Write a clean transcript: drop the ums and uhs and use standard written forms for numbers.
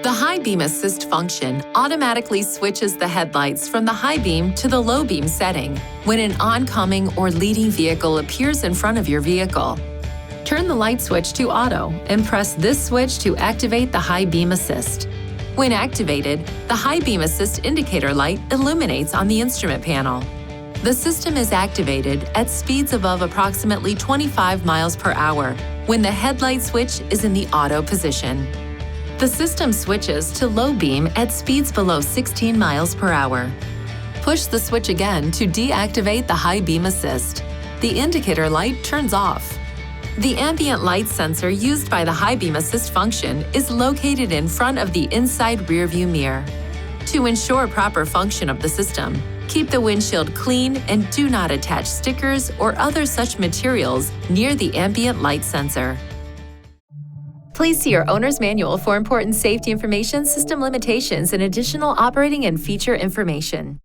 The high beam assist function automatically switches the headlights from the high beam to the low beam setting when an oncoming or leading vehicle appears in front of your vehicle. Turn the light switch to auto and press this switch to activate the high beam assist. When activated, the high beam assist indicator light illuminates on the instrument panel. The system is activated at speeds above approximately 25 miles per hour when the headlight switch is in the auto position. The system switches to low beam at speeds below 16 miles per hour. Push the switch again to deactivate the high beam assist. The indicator light turns off. The ambient light sensor used by the high beam assist function is located in front of the inside rearview mirror. To ensure proper function of the system, keep the windshield clean and do not attach stickers or other such materials near the ambient light sensor. Please see your owner's manual for important safety information, system limitations, and additional operating and feature information.